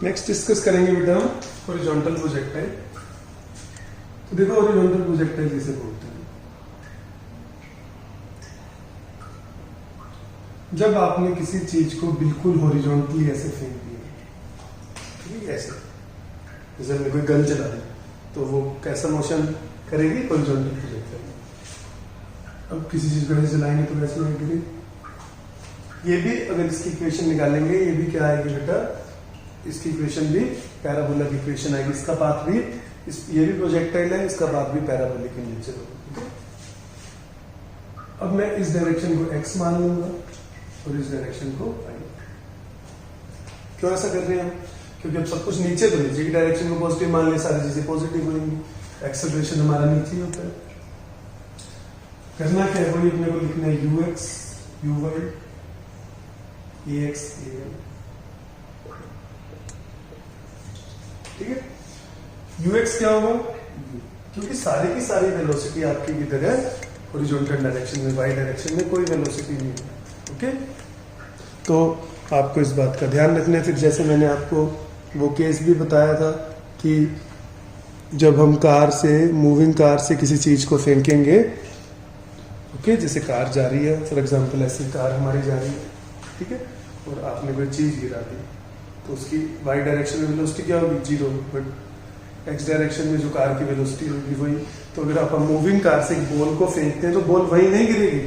Next discuss करेंगे बेटा हम हॉरिजॉन्टल प्रोजेक्टाइल। तो देखो हॉरिजॉन्टल प्रोजेक्टाइल किसे बोलते हैं। जब आपने किसी चीज को बिल्कुल हॉरिजॉन्टली ऐसे फेंक दिया, ठीक है, ऐसे जैसे हमने कोई गन चला दी तो वो कैसा मोशन करेगी, हॉरिजॉन्टल प्रोजेक्टाइल। अब किसी चीज को ऐसे चलाएंगे तो कैसे लगेगी। ये भी अगर इसकी इक्वेशन निकालेंगे, ये भी क्या आएगी बेटा, इसकी इक्वेशन भी पैराबोलिक इक्वेशन आएगी। इसका पाथ भी ये भी प्रोजेक्टाइल है, इसका पाथ भी पैराबोलिक इन नेचर होगा। अब मैं इस डायरेक्शन को x मान लूंगा और इस डायरेक्शन को y। क्यों ऐसा कर रहे हैं हम, क्योंकि अब सब कुछ नीचे, तो नीचे की डायरेक्शन को पॉजिटिव मान ले, सारी चीजें पॉजिटिव होंगी, एक्सेलरेशन हमारा नीचे ही होता है। करना क्या है, वही अपने को लिखना है ux uy ax ay, ठीक है। ux क्या होगा, क्योंकि सारी की सारी वेलोसिटी आपकी किधर है, हॉरिजॉन्टल डायरेक्शन में, y डायरेक्शन में कोई वेलोसिटी नहीं है। ओके, तो आपको इस बात का ध्यान रखना है। फिर जैसे मैंने आपको वो केस भी बताया था कि जब हम कार से, मूविंग कार से किसी चीज को फेंकेंगे, ओके, जैसे कार जा रही है, फॉर एग्जांपल ऐसी कार हमारी जा रही है, ठीक है, और आपने कोई चीज गिरा दी तो उसकी y डायरेक्शन में वेलोसिटी क्या होगी, 0, बट x डायरेक्शन में जो कार की वेलोसिटी होगी वही। तो अगर आप मूविंग कार से एक बॉल को फेंकते हैं तो बॉल वही नहीं गिरेगी,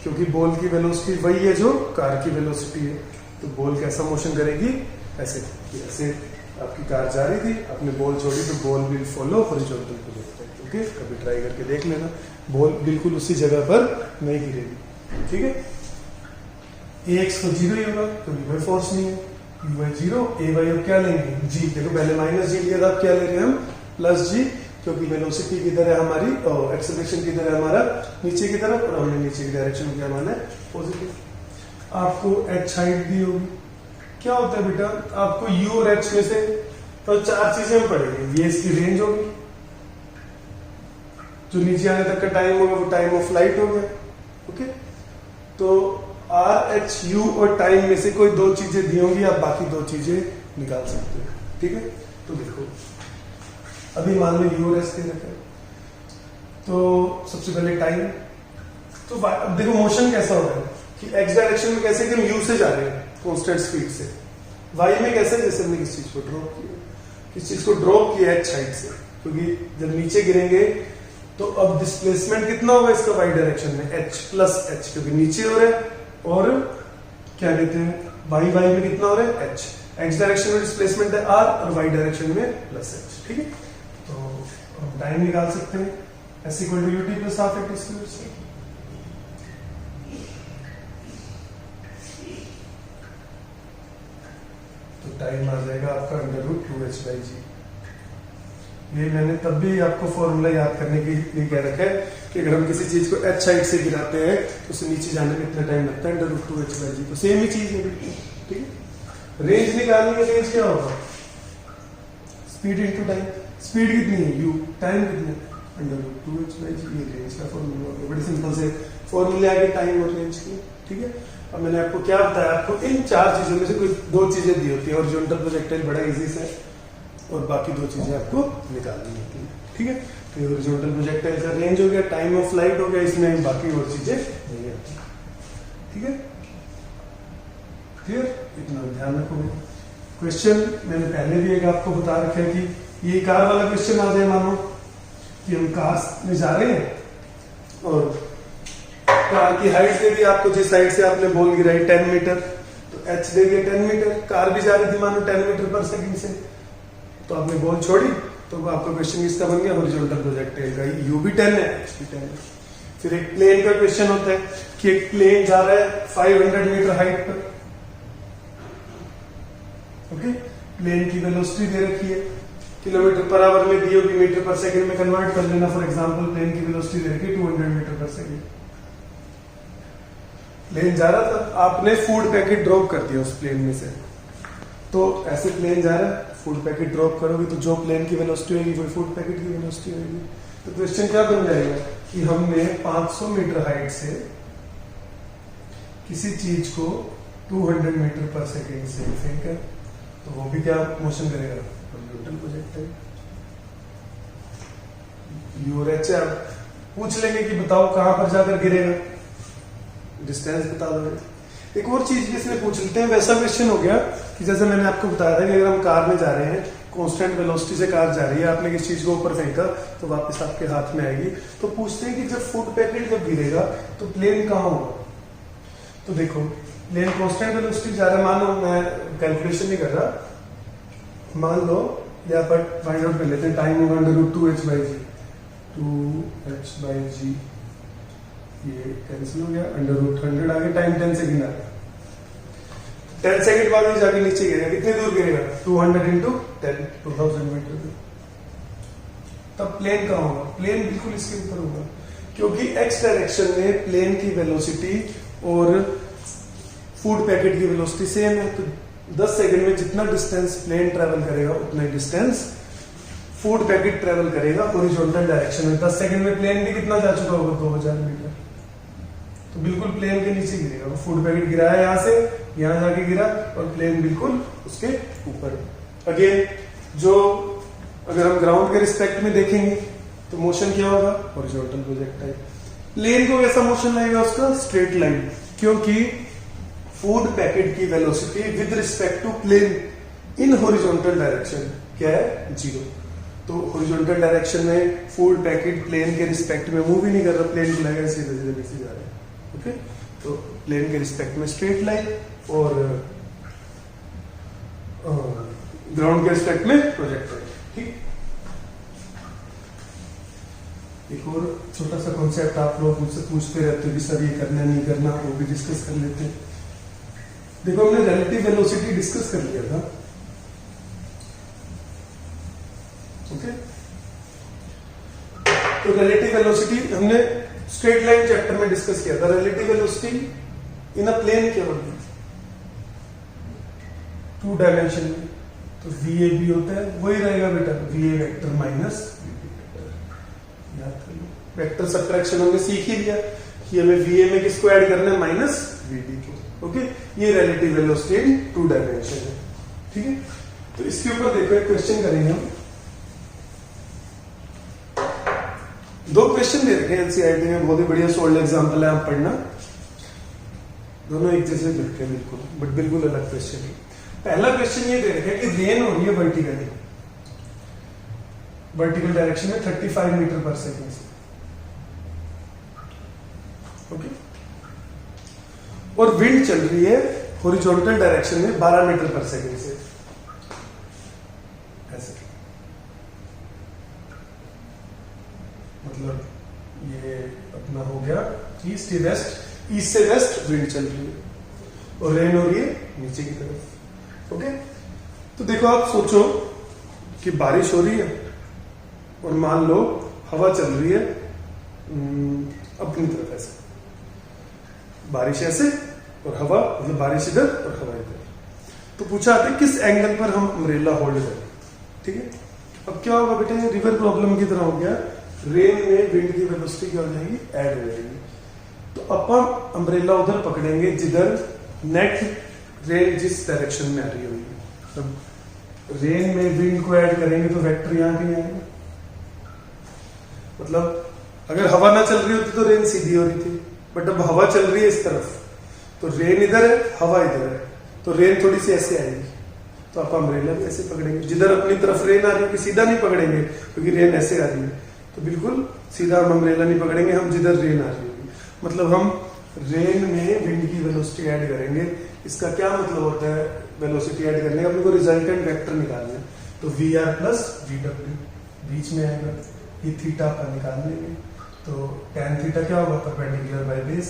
क्योंकि बॉल की वेलोसिटी वही है जो कार की वेलोसिटी है। तो बॉल कैसा मोशन करेगी, ऐसे, ऐसे आपकी कार जा रही थी, आपने बॉल छोड़ी तो ball will follow horizontal projectile. Okay, कभी ट्राई करके देख लेना, बॉल बिल्कुल उसी जगह पर नहीं गिरेगी, ठीक है। ax तो 0 ही होगा क्योंकि कोई फोर्स नहीं है, uy 0, ay अब क्या लेंगे, g। देखो पहले माइनस जी लिया था, अब क्या ले रहे हैं हम, प्लस जी, क्योंकि वेलोसिटी किधर है हमारी, और एक्सेलरेशन किधर है हमारा, नीचे की तरफ, और हमने नीचे की डायरेक्शन में क्या माना है, पॉजिटिव। आपको h हाइट दी होगी, क्या होता है बेटा, आपको u और h में से तो 4 चीजें हम पढ़ेंगे। ये इसकी रेंज होगी, जो नीचे आने तक का टाइम होगा वो टाइम ऑफ फ्लाइट हो गया। ओके, तो आर एच यू और टाइम में से कोई 2 चीजें दी होंगी, आप बाकी 2 चीजें निकाल सकते हो, ठीक है। तो देखो अभी मान लो यू और एस दे रखा है, तो सबसे पहले टाइम, तो अब देखो मोशन कैसा हो रहा है कि एक्स डायरेक्शन में कैसे कि हम यू से जा रहे हैं कांस्टेंट स्पीड से, वाई में कैसे, जैसे हमने किस चीज को ड्रॉप किया, किस चीज को ड्रॉप किया एच हाइट से, क्योंकि जब नीचे गिरेंगे तो अब डिस्प्लेसमेंट कितना होगा इसका वाई डायरेक्शन में, एच प्लस एच, क्योंकि नीचे हो रहा है, और क्या कहते हैं वाई में कितना हो रहा है, एच। एक्स डायरेक्शन में डिस्प्लेसमेंट है आर और वाई डायरेक्शन में प्लस एच, ठीक है। तो हम टाइम निकाल सकते हैं, s equal to u t plus half a t square से। तो टाइम आ जाएगा आपका √2h/g। ये मैंने तब भी आपको फॉर्मूला याद करने के लिए कह रखा है कि अगर हम किसी चीज को h हाइट से गिराते हैं तो उसे नीचे जाने में इतना टाइम लगता है, √2h/g। तो सेम ही चीज है, ठीक है। रेंज निकालनी है, रेंज क्या होगा, स्पीड इनटू टाइम। स्पीड कितनी है u, टाइम कितना है, √2h/g। ये रेंज का फॉर्मूला होगा, बड़े सिंपल से फॉर्मूले आगे टाइम और रेंज की, ठीक है। अब मैंने आपको क्या बताया, आपको इन 4 चीजों में से कोई 2 चीजें दी होती है, हॉरिजॉन्टल प्रोजेक्टाइल बड़ा इजी से, और बाकी 2 चीजें आपको निकालनी होती है, ठीक है। तो हॉरिजॉन्टल प्रोजेक्टाइल का रेंज हो गया, टाइम ऑफ फ्लाइट हो गया, इसमें बाकी और चीजें नहीं आती, ठीक है। क्लियर, इतना ध्यान रखोगे। क्वेश्चन मैंने पहले भी एक आपको बता रखा है कि ये कार वाला क्वेश्चन आ जाए, मानो कि हम कार में जा रहे हैं और कार की हाइट दे दी आपको, जिस साइड से आपने बॉल गिराई 10 मीटर, तो एच दे दिया 10 मीटर, कार भी जा रही थी मानो 10 मीटर पर सेकंड से, तो आपने बॉल छोड़ी, तो आपका क्वेश्चन किसका बन गया, हॉरिजॉन्टल प्रोजेक्टाइल का। यू भी 10 है, एच भी 10 है। फिर एक प्लेन का क्वेश्चन होता है कि एक प्लेन जा रहा है 500 मीटर हाइट पर, ओके, प्लेन की वेलोसिटी दे रखी है, किलोमीटर पर आवर में दी होगी, मीटर पर सेकंड में कन्वर्ट कर लेना। फॉर एग्जांपल प्लेन की वेलोसिटी दे रखी है 200 मीटर पर सेकंड। प्लेन जा रहा था, आपने फूड पैकेट ड्रॉप कर दिया उस प्लेन में से, तो ऐसे प्लेन जा रहा है, फूड पैकेट ड्रॉप करोगे तो जो प्लेन की वेलोसिटी होगी वही फूड पैकेट की वेलोसिटी होगी। तो क्वेश्चन क्या बन जाएगा कि हमने 500 मीटर हाइट से किसी चीज को 200 मीटर पर सेकेंड से फेंका, तो वो भी क्या मोशन करेगा, हॉरिजॉन्टल प्रोजेक्टाइल। यू और एच आप पूछ लेंगे कि बताओ कहां पर जाकर गिरेगा, डिस्टेंस बता दो। एक और चीज भी इसमें पूछ लेते हैं, वैसा क्वेश्चन हो गया कि जैसे मैंने आपको बताया था कि अगर हम कार में जा रहे हैं, कांस्टेंट वेलोसिटी से कार जा रही है, आपने किसी चीज को ऊपर फेंका तो वापस आपके हाथ में आएगी, तो पूछते हैं कि जब फुट पैकेट जब गिरेगा तो प्लेन कहाँ होगा। तो देखो प्लेन कांस्टेंट वेलोसिटी जा रहा है, मान लो मैं कैलकुलेशन नहीं कर रहा, मान लो यहाँ पर फाइंड आउट कर लेते हैं, टाइम होगा √2h/g, 2h/g ये कैंसिल हो गया, √100 आगे, टाइम 10 सेकंड आ गया। 10 सेकंड बाद ये जाके नीचे गिरेगा, कितने दूर गिरेगा, 200 × 10, 2000 मीटर दूर। तब प्लेन कहाँ होगा, प्लेन बिल्कुल इसके ऊपर होगा, क्योंकि x डायरेक्शन में प्लेन की वेलोसिटी और फूड पैकेट की वेलोसिटी सेम है। तो 10 सेकंड में जितना डिस्टेंस प्लेन ट्रेवल करेगा उतना ही डिस्टेंस फूड पैकेट ट्रेवल करेगा हॉरिजॉन्टल डायरेक्शन में। 10 सेकंड में प्लेन भी कितना जा चुका होगा, 2000 मीटर, तो बिल्कुल प्लेन के नीचे गिरेगा। वो फूड पैकेट गिरा है यहाँ से, यहाँ जाके गिरा और प्लेन बिल्कुल उसके ऊपर। अगेन जो अगर हम ग्राउंड के रिस्पेक्ट में देखेंगे तो मोशन क्या होगा, हॉरिजॉन्टल प्रोजेक्टाइल। प्लेन को कैसा मोशन लगेगा उसका, स्ट्रेट लाइन, क्योंकि फूड पैकेट की velocity with respect to plane in horizontal direction क्या है, 0। तो हॉरिजॉन्टल डायरेक्शन में फूड पैकेट प्लेन के रिस्पेक्ट में मूव ही नहीं कर रहा, प्लेन को लगेगा सीधे सीधे नीचे जा रहा है। ओके, तो प्लेन के रिस्पेक्ट में स्ट्रेट लाइन और ग्राउंड के रिस्पेक्ट में प्रोजेक्टाइल। ठीक, एक और छोटा सा कॉन्सेप्ट आप लोग मुझसे पूछते रहते हो कि सर ये करना नहीं करना, वो भी डिस्कस कर लेते हैं। देखो हमने रिलेटिव वेलोसिटी डिस्कस कर लिया था, ओके। तो रिलेटिव वेलोसिटी हमने स्ट्रेट लाइन चैप्टर में डिस्कस किया था। Relative velocity in a plane क्या होती है, 2 डायमेंशन में, तो VA भी होता है, वही रहेगा बेटा, VA vector minus VB vector. याद कर लो, वेक्टर सबट्रैक्शन हमने सीख ही लिया कि हमें VA में किसको ऐड करना है, माइनस VB को। ओके, ये रिलेटिव वेलोसिटी इन 2 डायमेंशन है। ठीक है, तो इसके ऊपर देखो एक क्वेश्चन करेंगे हम। 2 क्वेश्चन दे रखे हैं एनसीईआरटी में, बहुत ही बढ़िया सोल्ड एग्जांपल है, आप पढ़ना। दोनों एक जैसे दिखते हैं बिल्कुल, बट बिल्कुल अलग क्वेश्चन है। पहला क्वेश्चन ये दे रखा है कि रेन हो रही है वर्टिकली, वर्टिकल डायरेक्शन में 35 मीटर पर सेकेंड से, ओके, और विंड चल रही है हॉरिजॉन्टल डायरेक्शन में 12 मीटर पर सेकेंड से, ऐसे। मतलब ये अपना हो गया ईस्ट से वेस्ट, ईस्ट से वेस्ट विंड चल रही है और रेन हो रही है नीचे की तरफ। ओके, तो देखो आप सोचो कि बारिश हो रही है और मान लो हवा चल रही है अपनी तरफ, ऐसे बारिश ऐसे और हवा, मतलब बारिश इधर और हवा इधर। तो पूछा है किस एंगल पर हम अम्ब्रेला होल्ड करें। ठीक है, अब क्या होगा बेटा, ये रिवर प्रॉब्लम की तरह हो गया। रेन में विंड की वेलोसिटी क्या हो जाएगी, ऐड हो जाएगी। तो अपन अम्ब्रेला उधर पकड़ेंगे जिधर नेट रेन जिस डायरेक्शन में आ रही होगी। तब रेन में विंड को ऐड करेंगे तो वेक्टर यहां कहीं आएगा। मतलब अगर हवा ना चल रही होती तो रेन सीधी हो रही थी, बट अब हवा चल रही है इस तरफ, तो रेन इधर है, हवा इधर है, तो रेन थोड़ी सी ऐसे आएगी। तो आप अम्ब्रेला भी ऐसे पकड़ेंगे, जिधर अपनी तरफ रेन आ रही है सीधा नहीं पकड़ेंगे क्योंकि रेन ऐसे आ रही है, तो बिल्कुल सीधा हम अम्ब्रेला नहीं पकड़ेंगे, हम जिधर रेन आ रही होगी। मतलब हम रेन में विंड की वेलोसिटी ऐड करेंगे। इसका क्या मतलब होता है, वेलोसिटी ऐड करने का अपने को रिजल्टेंट वेक्टर निकालना है। तो VR प्लस VW बीच में आएगा, ये थीटा का निकाल लेंगे। तो tan थीटा क्या होगा, परपेंडिकुलर बाय बेस।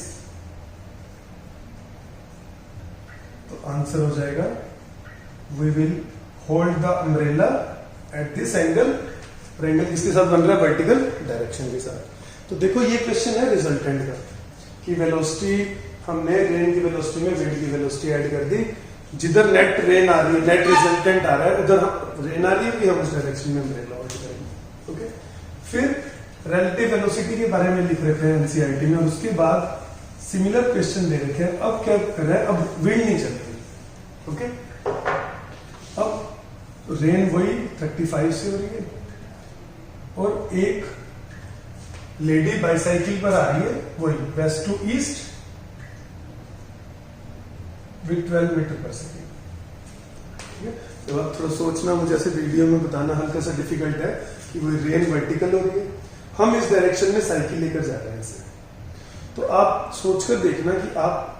तो आंसर हो जाएगा we will hold the umbrella at this angle, और एंगल किसके साथ बन रहा है, वर्टिकल डायरेक्शन के साथ। तो देखो ये क्वेश्चन है रिजल्टेंट का, कि वेलोसिटी हमने रेन की वेलोसिटी में विंड की वेलोसिटी ऐड कर दी। जिधर नेट रेन आ रही है, नेट रिजल्टेंट आ रहा है, उधर रेन आ रही है कि हम उस डायरेक्शन में अम्ब्रेला होल्ड करेंगे। ओके, फिर रिलेटिव वेलोसिटी के बारे में लिख रखे हैं एनसीईआरटी में, और उसके बाद सिमिलर क्वेश्चन दे रखे हैं। अब क्या कर रहे हैं, अब विंड नहीं चल रही। ओके, अब रेन वही 35 से हो रही है, और एक लेडी बाइसाइकिल पर आ रही है वही west to east with 12 metre per second. ठीक है, तो अब थोड़ा सोचना, मुझे ऐसे वीडियो में बताना हल्का सा डिफिकल्ट है कि वो रेन वर्टिकल हो रही है, हम इस डायरेक्शन में साइकिल लेकर जा रहे हैं इसे, तो आप सोचकर देखना कि आप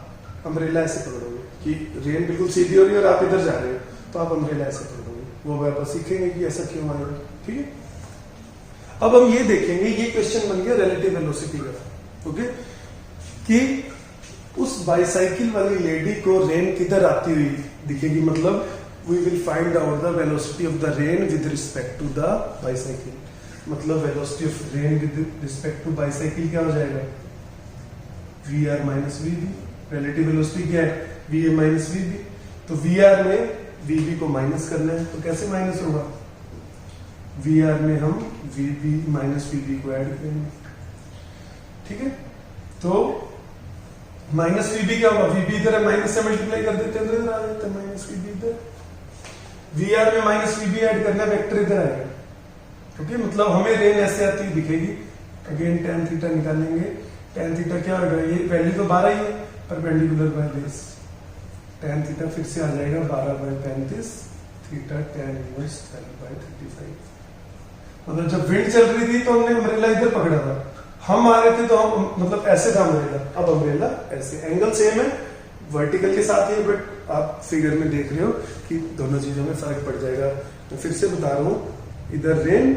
अम्ब्रेला ऐसे पकड़ोगे कि रेन बिल्कुल सीधी हो रही है और आप इधर जा रहे हो, तो आप अम्ब्रेला ऐसे पकड़ोगे, वो आप सीखेंगे कि ऐसा क्यों आएगा। ठीक है, अब हम ये देखेंगे, ये क्वेश्चन बन गया रिलेटिव वेलोसिटी का। ओके, कि उस बाइसाइकिल वाली लेडी को रेन किधर आती हुई दिखेगी, मतलब we will find out the velocity of the rain with respect to the bicycle, मतलब velocity of rain with respect to bicycle क्या हो जाएगा, V R minus we B. Relative velocity क्या है, V A minus we B, तो V are में V B को minus करना है, तो कैसे माइनस होगा, वी आर में हम v b minus we B को ऐड करेंगे। ठीक है, तो माइनस वी बी क्या होगा, वी बी इधर है, माइनस से मल्टीप्लाई कर देते हैं तो इधर आ जाता है माइनस वी बी इधर, वी आर में माइनस वी बी ऐड करना है, वेक्टर इधर आएगा। ओके, मतलब हमें रेन ऐसे आती हुई दिखेगी। अगेन टेन थीटा निकालेंगे, टेन थीटा क्या होगा, ये वैल्यू तो 12 ही है, perpendicular by base, tan theta फिर से आ जाएगा 12/35 थीटा टेन इनवर्स 12/35। मतलब जब विंड चल रही थी तो हमने अम्ब्रेला इधर पकड़ा था, हम आ रहे थे तो हम मतलब ऐसे था अम्ब्रेला, अब अम्ब्रेला ऐसे, एंगल सेम है, वर्टिकल के साथ ही, बट आप फिगर में देख रहे हो कि दोनों चीजों में फर्क पड़ जाएगा। तो फिर से बता रहा हूं, इधर रेन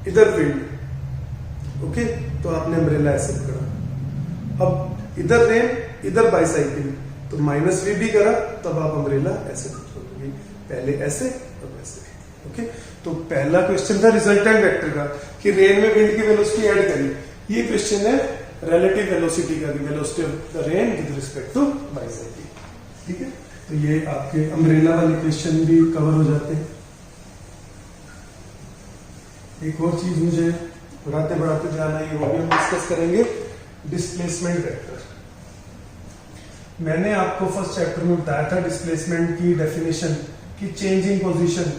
इधर विंड। ओके, तो आपने अम्ब्रेला ऐसे पकड़ा, अब इधर रेन इधर बाइसाइकिल, तो माइनस वी भी करा, तब आप अम्ब्रेला ऐसे पकड़ोगे, पहले ऐसे अब ऐसे। ओके, तो पहला क्वेश्चन था रिजल्टेंट वेक्टर का कि रेन में विंड की वेलोसिटी ऐड करी, ये क्वेश्चन है रिलेटिव वेलोसिटी का, velocity of the rain with respect to bicycle. ठीक है, तो ये आपके अम्ब्रेला वाले क्वेश्चन भी कवर हो जाते हैं। एक और चीज मुझे बढ़ाते बढ़ाते ध्यान आई, वो भी हम डिस्कस करेंगे, डिस्प्लेसमेंट वेक्टर। मैंने आपको फर्स्ट चैप्टर में बताया था डिस्प्लेसमेंट की डेफिनेशन की, चेंजिंग पोजीशन,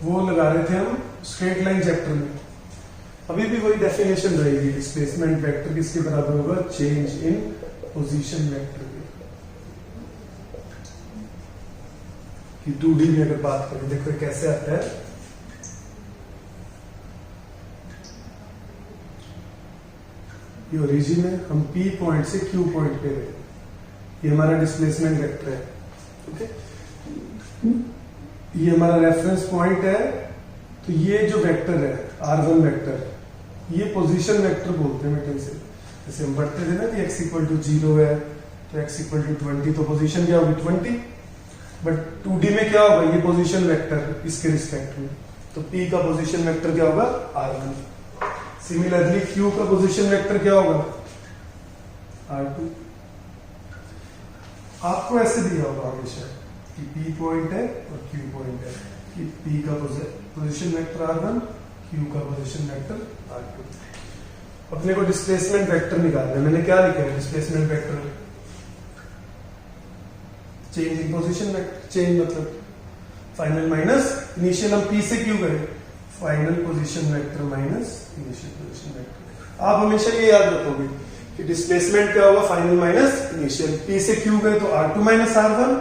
वो लगा रहे थे हम स्ट्रेट लाइन चैप्टर में। अभी भी वही डेफिनेशन रहेगी, डिस्प्लेसमेंट वेक्टर किसके बराबर होगा, चेंज इन पोजीशन वेक्टर की। 2D में अगर बात करें, देखो कैसे आता है, ये ओरिजिन है, हम P पॉइंट से Q पॉइंट पे गए, ये हमारा डिस्प्लेसमेंट वेक्टर है। ओके, ये हमारा रेफरेंस पॉइंट है, तो ये जो वेक्टर है R1 वेक्टर, ये पोजीशन वेक्टर बोलते हैं मेटल से। जैसे हम बढ़ते थे ना कि x इक्वल टू 0 है तो x इक्वल टू 20, तो पोजीशन क्या होगी 20, बट 2D में क्या होगा, ये पोजीशन वेक्टर इसके रिस्पेक्ट में, तो P का पोजीशन वेक्टर क्या होगा R1। सिमिलरली Q का पोजीशन वेक्टर क्या होगा R2। आपको ऐसे दिया होगा हमेशा कि P पॉइंट है और Q पॉइंट है, कि P का पोजीशन वेक्टर R1, Q का पोजीशन वेक्टर R2। अपने को डिस्प्लेसमेंट वेक्टर निकालना है, मैंने क्या लिखा है displacement vector, change in position vector, change मतलब फाइनल माइनस इनिशियल, हम P से Q गए, final position vector minus initial position vector. आप हमेशा ये याद रखोगे कि डिस्प्लेसमेंट क्या होगा, फाइनल माइनस इनिशियल। P से Q गए तो R2 माइनस R1,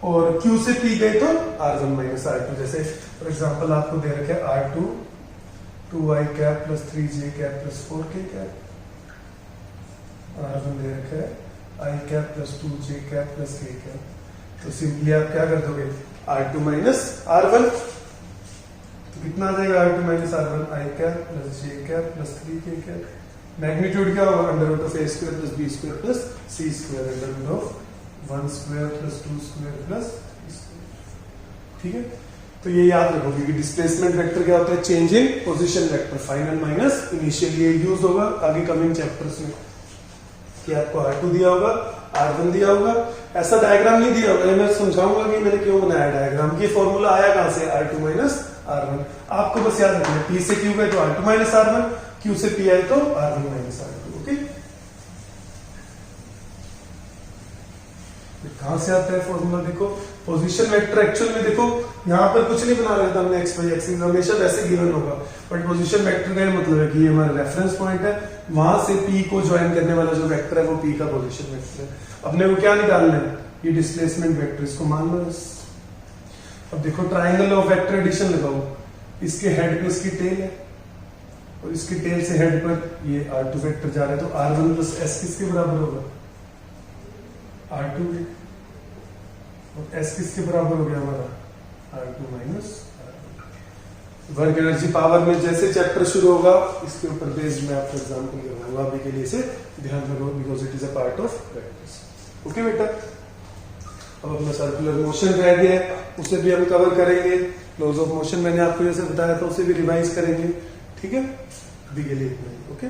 और Q से P गए तो R1 माइनस R2। जैसे फॉर एग्जांपल आपको दे रखा है R2 2i cap plus 3j cap plus 4k cap, R1 दे रखा है i cap plus 2j cap plus k cap, तो सिंपली आप क्या कर दोगे R2 माइनस R1, तो कितना आ जाएगा R2 minus R1, i cap plus j cap plus 3k cap. Magnitude क्या होगा, under root of a square plus b square plus c square, under root of 1 square plus 2 square plus 3 square. ठीक है, तो ये याद रखोगे कि displacement vector क्या होता है, change in position vector, final minus initial. ये यूज होगा आगे कमिंग चैप्टर्स में, कि आपको R2 दिया होगा, R1 दिया होगा, ऐसा डायग्राम नहीं दिया होगा, मैं समझाऊंगा कि मैंने क्यों बनाया डायग्राम, ये फॉर्मूला आया कहां से, R2 माइनस R1। आपको बस याद रखना है P से Q गए तो R2 माइनस R1, Q से P आए तो R1 माइनस R2। ओके, कहां से आता है फॉर्मूला, देखो पोजीशन वेक्टर एक्चुअल में देखो यहाँ पर कुछ नहीं बना रहा था हमने एक्स वाई एक्सिस, हमेशा वैसे गिवन होगा, बट पोजीशन वेक्टर का ये मतलब है कि ये हमारा रेफरेंस पॉइंट है, वहां से पी को ज्वाइन करने वाला जो वेक्टर है वो पी का पोजीशन वेक्टर है। अपने को क्या निकालना है, ये डिस्प्लेसमेंट वेक्टर, इसको मान लो बस। अब देखो ट्राइंगल ऑफ वेक्टर एडिशन लगाओ, इसके हेड पे इसकी टेल है और इसकी टेल से हेड पर ये R2 वेक्टर जा रहा है, तो R1 प्लस S किसके बराबर होगा, R2 के, और S किसके बराबर हो गया हमारा, R2 minus work energy power में जैसे चैप्टर शुरू होगा इसके ऊपर बेस्ड मैं आपको एग्जांपल करवाऊंगा, अभी के लिए इसे ध्यान रखो because it is a part of practice. Okay बेटा, अब अपना सर्कुलर मोशन रह गया है, उसे भी हम कवर करेंगे, लॉज ऑफ मोशन मैंने आपको जैसे बताया था उसे भी रिवाइज करेंगे, ठीक है, अभी के लिए इतना ही, ओके।